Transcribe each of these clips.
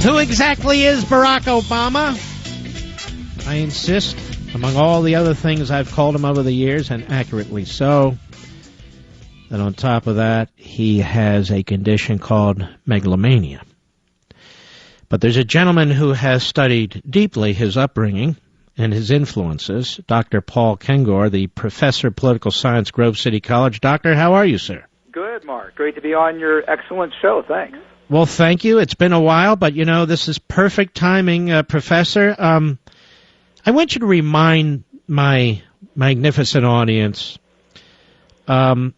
Who exactly is Barack Obama? I insist, among all the other things I've called him over the years, and accurately so, that on top of that, he has a condition called megalomania. But there's a gentleman who has studied deeply his upbringing and his influences, Dr. Paul Kengor, the professor of political science, Grove City College. Doctor, how are you, sir? Good, Mark. Great to be on your excellent show. Thanks. Well, thank you. It's been a while, but, this is perfect timing, Professor. I want you to remind my magnificent audience, there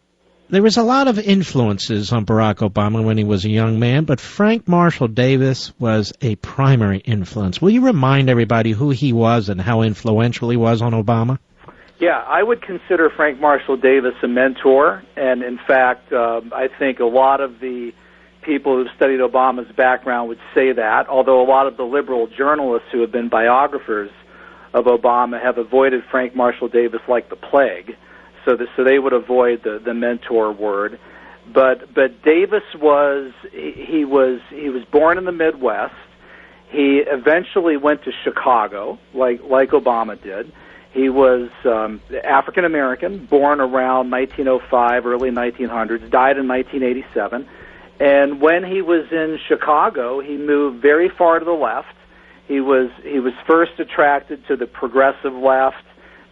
was a lot of influences on Barack Obama when he was a young man, but Frank Marshall Davis was a primary influence. Will you remind everybody who he was and how influential he was on Obama? Yeah, I would consider Frank Marshall Davis a mentor, and in fact, I think a lot of the people who've studied Obama's background would say that, although a lot of the liberal journalists who have been biographers of Obama have avoided Frank Marshall Davis like the plague, so they would avoid the mentor word. But Davis was born in the Midwest. He eventually went to Chicago, like Obama did. He was African American, born around 1905, early 1900s, died in 1987. And when he was in Chicago, he moved very far to the left. He was first attracted to the progressive left,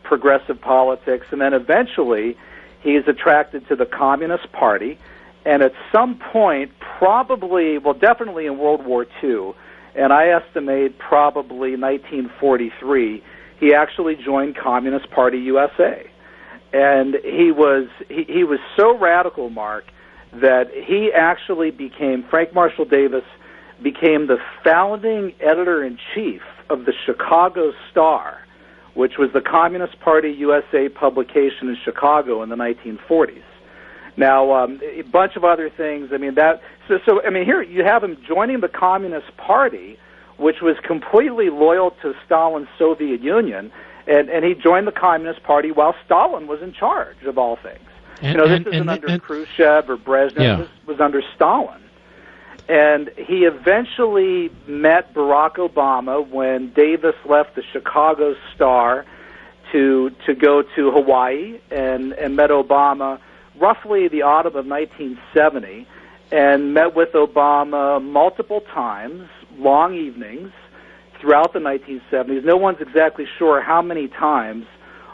progressive politics, and then eventually he is attracted to the Communist Party. And at some point, definitely in World War II, and I estimate probably 1943, he actually joined Communist Party USA. And he was so radical, Mark, that he actually Frank Marshall Davis became the founding editor-in-chief of the Chicago Star, which was the Communist Party USA publication in Chicago in the 1940s. Now, a bunch of other things. Here you have him joining the Communist Party, which was completely loyal to Stalin's Soviet Union, and he joined the Communist Party while Stalin was in charge of all things. This isn't under Khrushchev or Brezhnev. Yeah. This was under Stalin. And he eventually met Barack Obama when Davis left the Chicago Star to go to Hawaii and met Obama roughly the autumn of 1970, and met with Obama multiple times, long evenings, throughout the 1970s. No one's exactly sure how many times,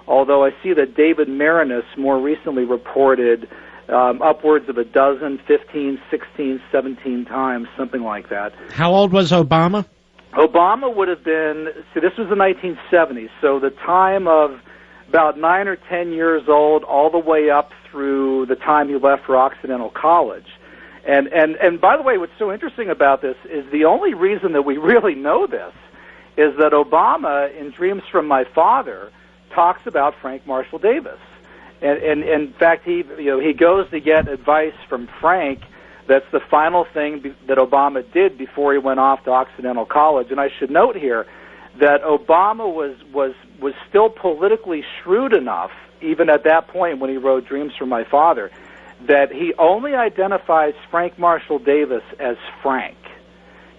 although I see that David Marinus more recently reported upwards of 12, 15, 16, 17 times, something like that. How old was Obama? Obama would have been, this was the 1970s, so the time of about 9 or 10 years old all the way up through the time he left for Occidental College. And by the way, what's so interesting about this is the only reason that we really know this is that Obama, in Dreams from My Father, talks about Frank Marshall Davis. And in fact, he goes to get advice from Frank. That's the final thing that Obama did before he went off to Occidental College. And I should note here that Obama was still politically shrewd enough, even at that point when he wrote Dreams from My Father, that he only identifies Frank Marshall Davis as Frank.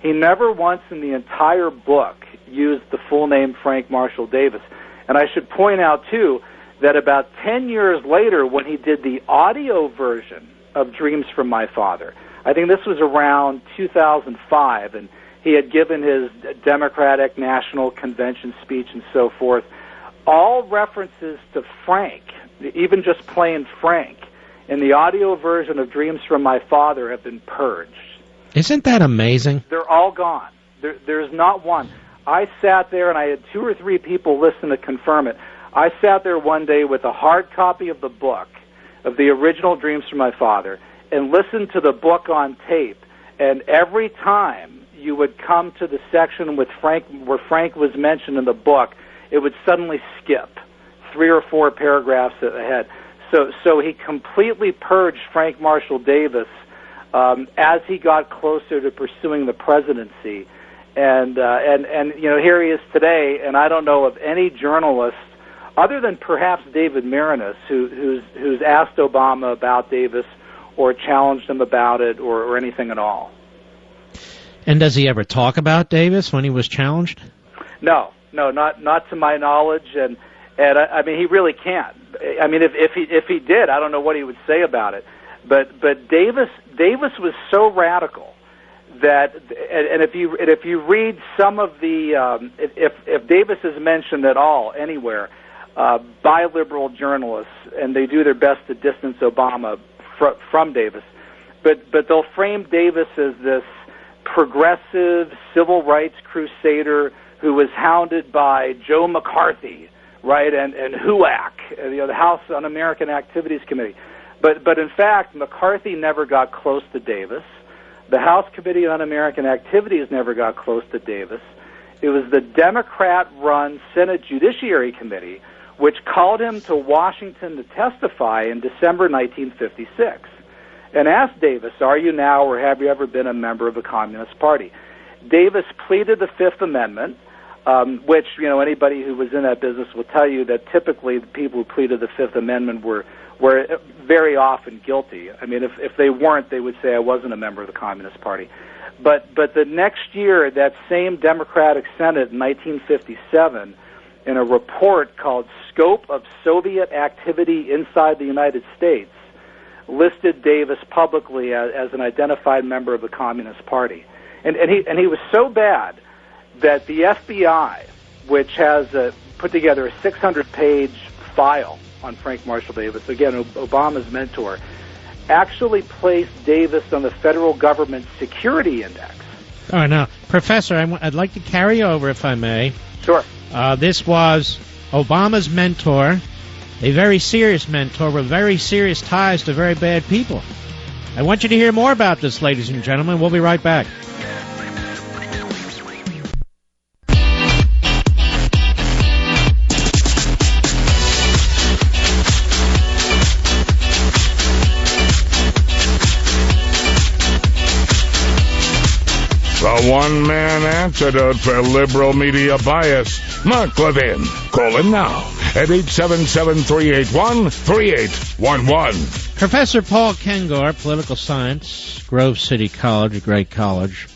He never once in the entire book used the full name Frank Marshall Davis. And I should point out, too, that about 10 years later, when he did the audio version of Dreams from My Father, I think this was around 2005, and he had given his Democratic National Convention speech and so forth, all references to Frank, even just plain Frank, in the audio version of Dreams from My Father have been purged. Isn't that amazing? They're all gone. There's not one. I sat there, and I had 2 or 3 people listen to confirm it. I sat there one day with a hard copy of the book, of the original Dreams from My Father, and listened to the book on tape. And every time you would come to the section with Frank, where Frank was mentioned in the book, it would suddenly skip 3 or 4 paragraphs ahead. So he completely purged Frank Marshall Davis as he got closer to pursuing the presidency. And here he is today, and I don't know of any journalist other than perhaps David Marinus who's asked Obama about Davis or challenged him about it or anything at all. And does he ever talk about Davis when he was challenged? No, not to my knowledge, and I mean he really can't. I mean if he did, I don't know what he would say about it. But Davis was so radical that, and if you read some of the if Davis is mentioned at all anywhere by liberal journalists, and they do their best to distance Obama from Davis, but they'll frame Davis as this progressive civil rights crusader who was hounded by Joe McCarthy, right, and HUAC, the House Un-American Activities Committee. But in fact, McCarthy never got close to Davis. The House Committee on Un-American Activities never got close to Davis. It was the Democrat-run Senate Judiciary Committee which called him to Washington to testify in December 1956 and asked Davis, "Are you now or have you ever been a member of the Communist Party?" Davis pleaded the Fifth Amendment, which, anybody who was in that business will tell you that typically the people who pleaded the Fifth Amendment were very often guilty. I mean, if they weren't, they would say I wasn't a member of the Communist Party. But the next year, that same Democratic Senate in 1957, in a report called Scope of Soviet Activity Inside the United States, listed Davis publicly as an identified member of the Communist Party. And he was so bad that the FBI, which has put together a 600-page file on Frank Marshall Davis, again, Obama's mentor, actually placed Davis on the federal government security index. All right, now, Professor, I'd like to carry over, if I may. Sure. This was Obama's mentor, a very serious mentor with very serious ties to very bad people. I want you to hear more about this, ladies and gentlemen. We'll be right back. The one-man antidote for liberal media bias, Mark Levin. Call him now at 877-381-3811. Professor Paul Kengor, political science, Grove City College, a great college,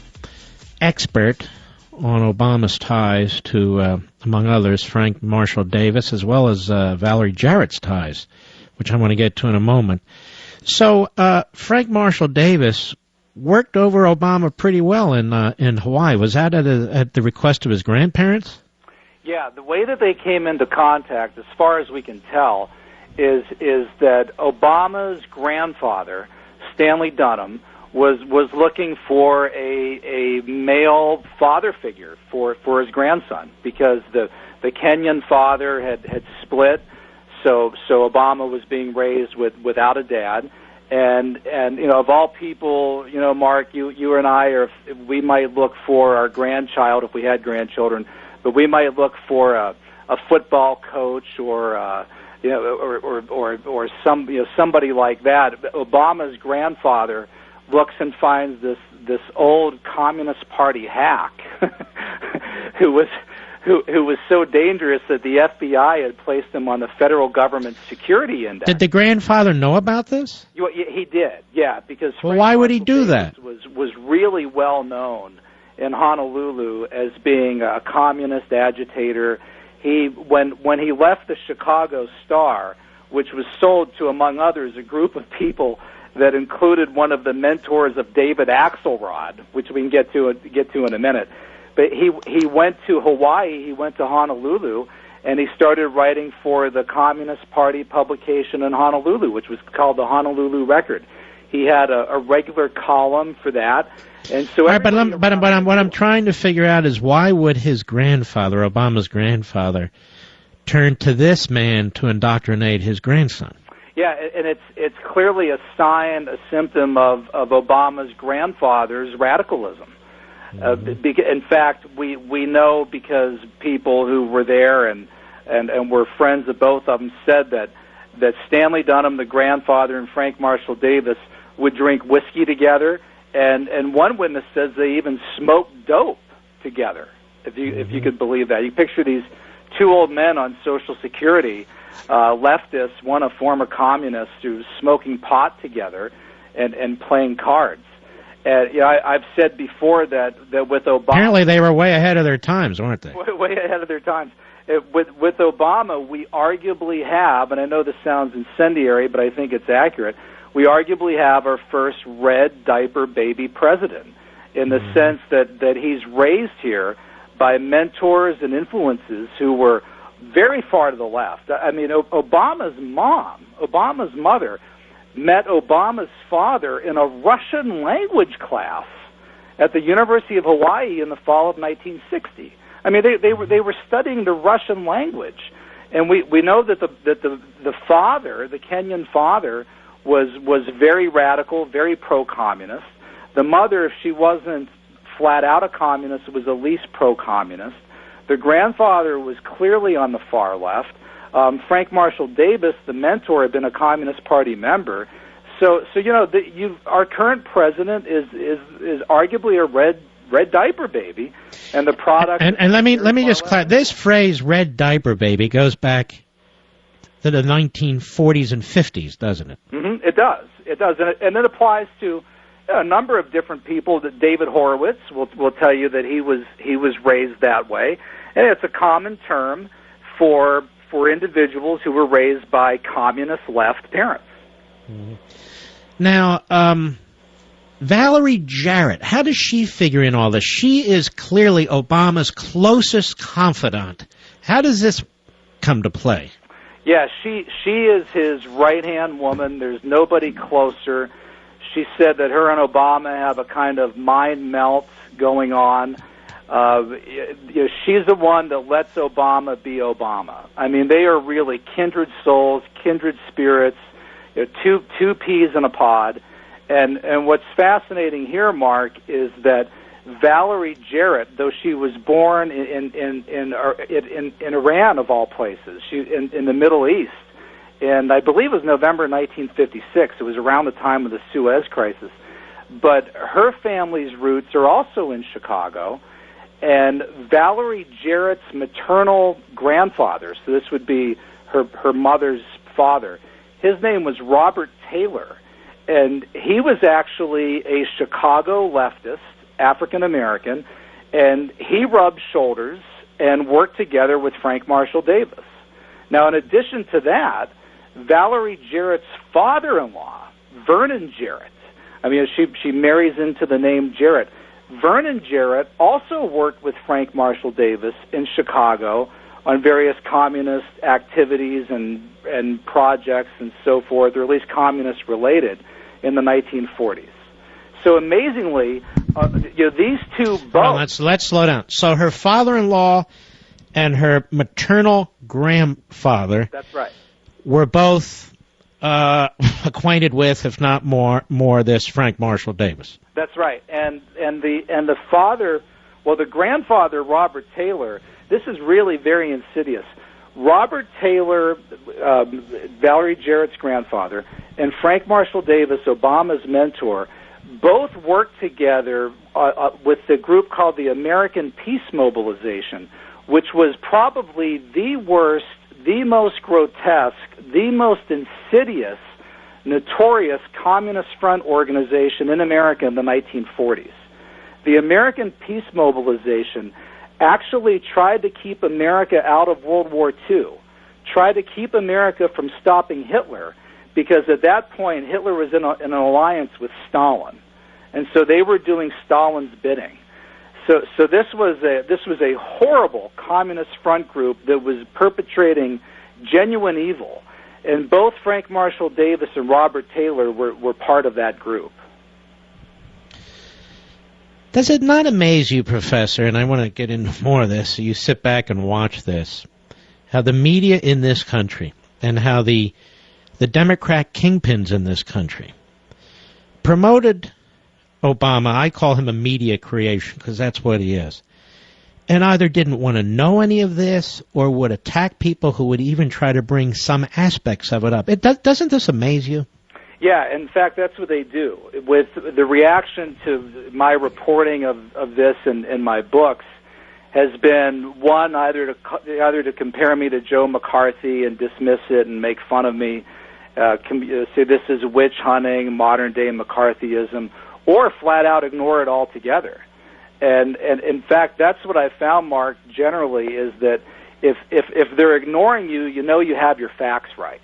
expert on Obama's ties to, among others, Frank Marshall Davis, as well as Valerie Jarrett's ties, which I want to get to in a moment. So Frank Marshall Davis worked over Obama pretty well in Hawaii. Was that at the request of his grandparents? Yeah, the way that they came into contact, as far as we can tell, is that Obama's grandfather, Stanley Dunham, was looking for a male father figure for his grandson, because the Kenyan father had split, so Obama was being raised without a dad. And of all people, Mark, you and I we might look for our grandchild if we had grandchildren, but we might look for a football coach or somebody like that. Obama's grandfather looks and finds this old Communist Party hack who was so dangerous that the FBI had placed him on the federal government security index. Did the grandfather know about this? He did, yeah, because why would he do that? Was really well known in Honolulu as being a communist agitator. When he left the Chicago Star, which was sold to, among others, a group of people that included one of the mentors of David Axelrod, which we can get to in a minute. But he went to Hawaii, he went to Honolulu, and he started writing for the Communist Party publication in Honolulu, which was called the Honolulu Record. He had a regular column for that, and so. Right, but what I'm trying to figure out is why would his grandfather, Obama's grandfather, turn to this man to indoctrinate his grandson? Yeah, and it's clearly a symptom of Obama's grandfather's radicalism. In fact, we know, because people who were there and were friends of both of them said that Stanley Dunham, the grandfather, and Frank Marshall Davis would drink whiskey together, and one witness says they even smoked dope together. If you could believe that, you picture these two old men on Social Security, leftists, one a former communist, who's smoking pot together and playing cards. And I've said before that with Obama, apparently they were way ahead of their times, weren't they? Way ahead of their times. With Obama, we arguably have, and I know this sounds incendiary, but I think it's accurate, we arguably have our first red diaper baby president, in the sense that he's raised here by mentors and influences who were very far to the left. I mean, Obama's mother, met Obama's father in a Russian language class at the University of Hawaii in the fall of 1960. I mean, they were studying the Russian language, and we know that the father, the Kenyan father, was very radical, very pro-communist. The mother, if she wasn't flat out a communist, was at least pro-communist. The grandfather was clearly on the far left. Frank Marshall Davis, the mentor, had been a Communist Party member. So our current president is arguably a red diaper baby, and the product. And let me just clarify. This phrase "red diaper baby" goes back to the 1940s and 50s, doesn't it? Mm-hmm. It does, and it applies to a number of different people. That David Horowitz will tell you that he was raised that way, and it's a common term for individuals who were raised by communist left parents. Mm-hmm. Now, Valerie Jarrett, how does she figure in all this? She is clearly Obama's closest confidant. How does this come to play? Yeah, she is his right-hand woman. There's nobody closer. She said that her and Obama have a kind of mind melt going on. She's the one that lets Obama be Obama. I mean, they are really kindred souls, kindred spirits, two peas in a pod. And what's fascinating here, Mark, is that Valerie Jarrett, though she was born in Iran of all places, in the Middle East, and I believe it was November 1956. It was around the time of the Suez Crisis. But her family's roots are also in Chicago. And Valerie Jarrett's maternal grandfather, so this would be her mother's father, his name was Robert Taylor, and he was actually a Chicago leftist, African-American, and he rubbed shoulders and worked together with Frank Marshall Davis. Now, in addition to that, Valerie Jarrett's father-in-law, Vernon Jarrett, I mean, she marries into the name Jarrett. Vernon Jarrett also worked with Frank Marshall Davis in Chicago on various communist activities and projects and so forth, or at least communist-related, in the 1940s. So amazingly, these two both... Well, let's slow down. So her father-in-law and her maternal grandfather... That's right. ...were both acquainted with, if not more, this Frank Marshall Davis. That's right. And the father, well, the grandfather, Robert Taylor, this is really very insidious. Robert Taylor, Valerie Jarrett's grandfather, and Frank Marshall Davis, Obama's mentor, both worked together with the group called the American Peace Mobilization, which was probably the worst, the most grotesque, the most insidious, notorious Communist Front organization in America in the 1940s. The American Peace Mobilization actually tried to keep America out of World War II, tried to keep America from stopping Hitler, because at that point Hitler was in an alliance with Stalin, and so they were doing Stalin's bidding. So this was a horrible Communist Front group that was perpetrating genuine evil, and both Frank Marshall Davis and Robert Taylor were part of that group. Does it not amaze you, Professor, and I want to get into more of this, so you sit back and watch this, how the media in this country and how the Democrat kingpins in this country promoted Obama? I call him a media creation because that's what he is. And either didn't want to know any of this or would attack people who would even try to bring some aspects of it up. Doesn't this amaze you? Yeah, in fact, that's what they do. With the reaction to my reporting of this in my books has been, one, either to compare me to Joe McCarthy and dismiss it and make fun of me, say this is witch hunting, modern-day McCarthyism, or flat out ignore it altogether. And in fact, that's what I found, Mark, generally, is that if they're ignoring you, you know you have your facts right?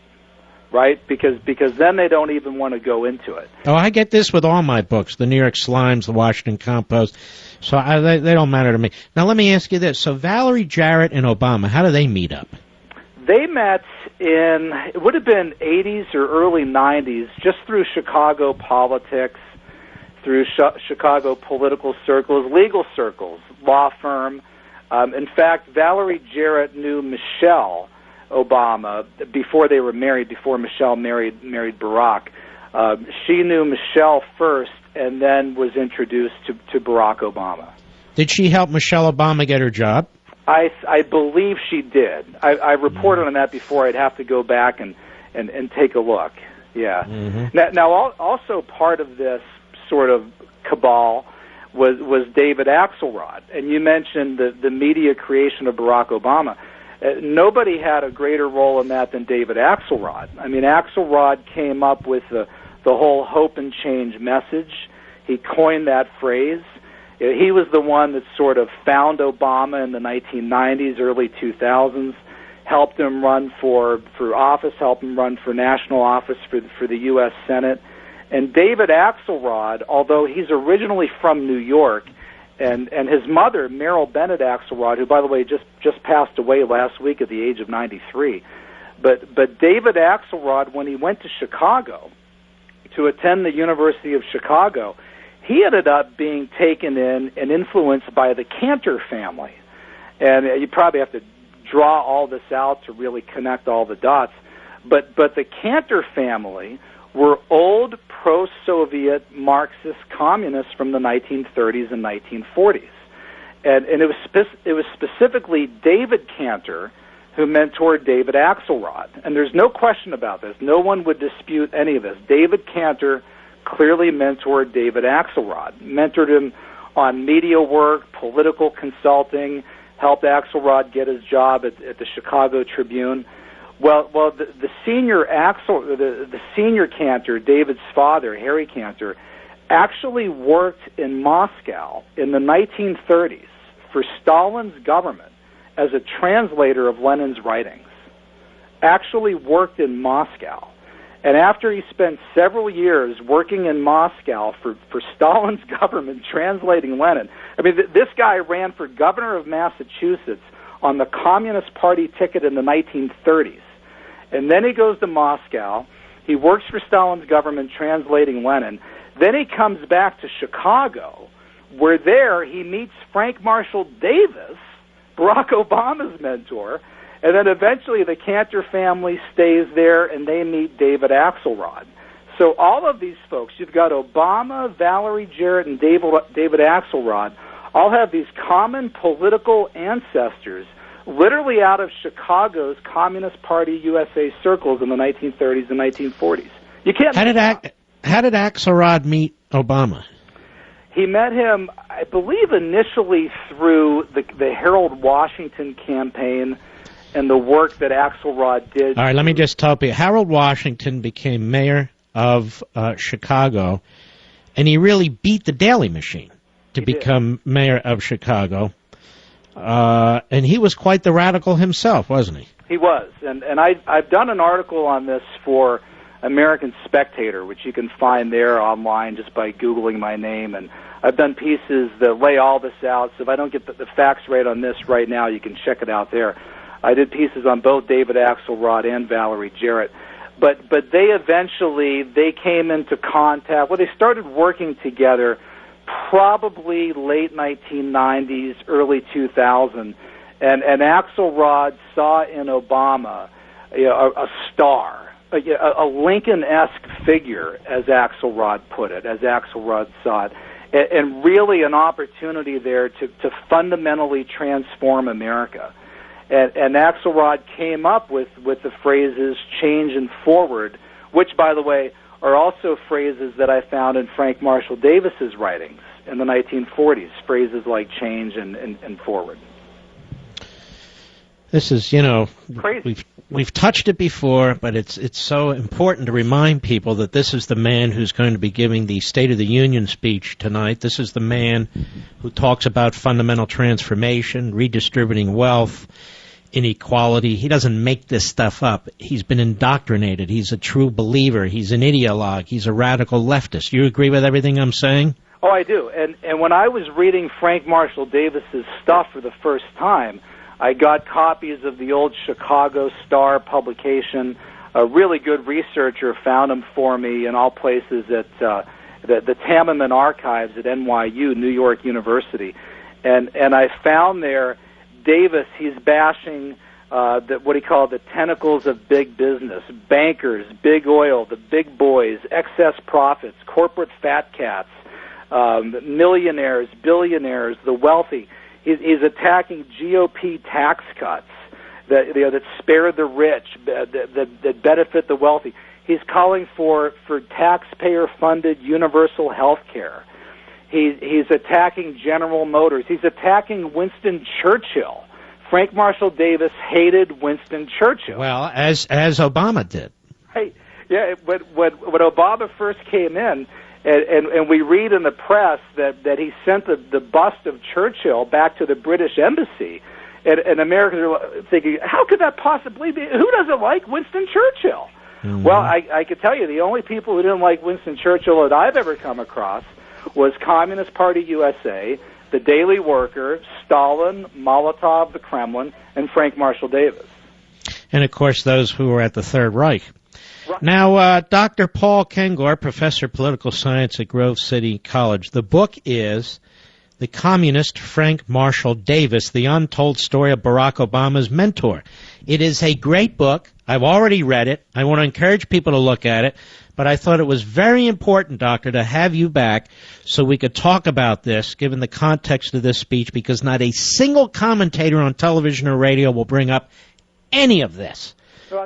Because then they don't even want to go into it. Oh, I get this with all my books, the New York Slimes, the Washington Compost, so they don't matter to me. Now, let me ask you this. So Valerie Jarrett and Obama, how do they meet up? They met in, it would have been 80s or early 90s, just through Chicago politics, through Chicago political circles, legal circles, law firm. In fact, Valerie Jarrett knew Michelle Obama before they were married, before Michelle married Barack. She knew Michelle first and then was introduced to Barack Obama. Did she help Michelle Obama get her job? I believe she did. I reported on that before. I'd have to go back and take a look. Yeah. Mm-hmm. Now, also part of this sort of cabal was David Axelrod. And you mentioned the media creation of Barack Obama. Nobody had a greater role in that than David Axelrod. I mean, Axelrod came up with the whole hope and change message. He coined that phrase. He was the one that sort of found Obama in the 1990s, early 2000s, helped him run for office, helped him run for national office for the U.S. Senate. And David Axelrod, although he's originally from New York, and his mother, Merrill Bennett Axelrod, who, by the way, just passed away last week at the age of 93. But David Axelrod, when he went to Chicago to attend the University of Chicago, he ended up being taken in and influenced by the Cantor family. And you probably have to draw all this out to really connect all the dots. But the Cantor family were old pro-Soviet Marxist communists from the 1930s and 1940s. And it was specifically David Cantor who mentored David Axelrod. And there's no question about this. No one would dispute any of this. David Cantor clearly mentored David Axelrod, mentored him on media work, political consulting, helped Axelrod get his job at the Chicago Tribune. Well, the senior Cantor, David's father, Harry Cantor, actually worked in Moscow in the 1930s for Stalin's government as a translator of Lenin's writings. Actually worked in Moscow. And after he spent several years working in Moscow for Stalin's government translating Lenin, I mean, this guy ran for governor of Massachusetts on the Communist Party ticket in the 1930s. And then he goes to Moscow. He works for Stalin's government translating Lenin. Then he comes back to Chicago, where there he meets Frank Marshall Davis, Barack Obama's mentor. And then eventually the Cantor family stays there, and they meet David Axelrod. So all of these folks, you've got Obama, Valerie Jarrett, and David Axelrod, all have these common political ancestors literally out of Chicago's Communist Party USA circles in the 1930s and 1940s. You can't. How did Axelrod meet Obama? He met him, I believe, initially through the Harold Washington campaign and the work that Axelrod did. All right, let me just tell you. Harold Washington became mayor of Chicago, and he really beat the Daily Machine to become mayor of Chicago. And he was quite the radical himself, wasn't he? He was. And I've done an article on this for American Spectator, which you can find there online just by Googling my name. And I've done pieces that lay all this out. So if I don't get the facts right on this right now, you can check it out there. I did pieces on both David Axelrod and Valerie Jarrett. But they came into contact. Well, they started working together probably late 1990s, early 2000, and Axelrod saw in Obama a star, a Lincoln-esque figure, as Axelrod put it, as Axelrod saw it, and really an opportunity there to fundamentally transform America. And Axelrod came up with the phrases change and forward, which, by the way, are also phrases that I found in Frank Marshall Davis's writings in the 1940s, phrases like change and forward. This is, Crazy. we've touched it before, but it's so important to remind people that this is the man who's going to be giving the State of the Union speech tonight. This is the man who talks about fundamental transformation, redistributing wealth, inequality. He doesn't make this stuff up. He's been indoctrinated. He's a true believer. He's an ideologue. He's a radical leftist. You agree with everything I'm saying? Oh, I do. And when I was reading Frank Marshall Davis's stuff for the first time, I got copies of the old Chicago Star publication. A really good researcher found them for me in all places at the Tamman Archives at NYU, New York University. And I found there Davis, he's bashing what he called the tentacles of big business, bankers, big oil, the big boys, excess profits, corporate fat cats, millionaires, billionaires, the wealthy. He's attacking GOP tax cuts that spare the rich, that benefit the wealthy. He's calling for taxpayer-funded universal health care. He's attacking General Motors. He's attacking Winston Churchill. Frank Marshall Davis hated Winston Churchill. Well, as Obama did. Right. Yeah, when Obama first came in, and we read in the press that he sent the bust of Churchill back to the British embassy, and Americans are thinking, how could that possibly be? Who doesn't like Winston Churchill? Mm-hmm. Well, I could tell you, the only people who didn't like Winston Churchill that I've ever come across was Communist Party USA, the Daily Worker, Stalin, Molotov, the Kremlin, and Frank Marshall Davis. And, of course, those who were at the Third Reich. Right. Now, Dr. Paul Kengor, professor of political science at Grove City College, the book is The Communist Frank Marshall Davis, The Untold Story of Barack Obama's Mentor. It is a great book. I've already read it. I want to encourage people to look at it. But I thought it was very important, Doctor, to have you back so we could talk about this, given the context of this speech, because not a single commentator on television or radio will bring up any of this.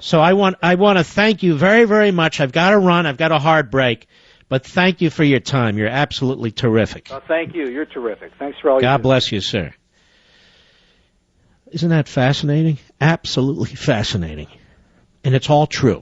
So I want to thank you very, very much. I've got to run. I've got a hard break. But thank you for your time. You're absolutely terrific. Well, thank you. You're terrific. Thanks for all you do. God bless you, sir. Isn't that fascinating? Absolutely fascinating. And it's all true.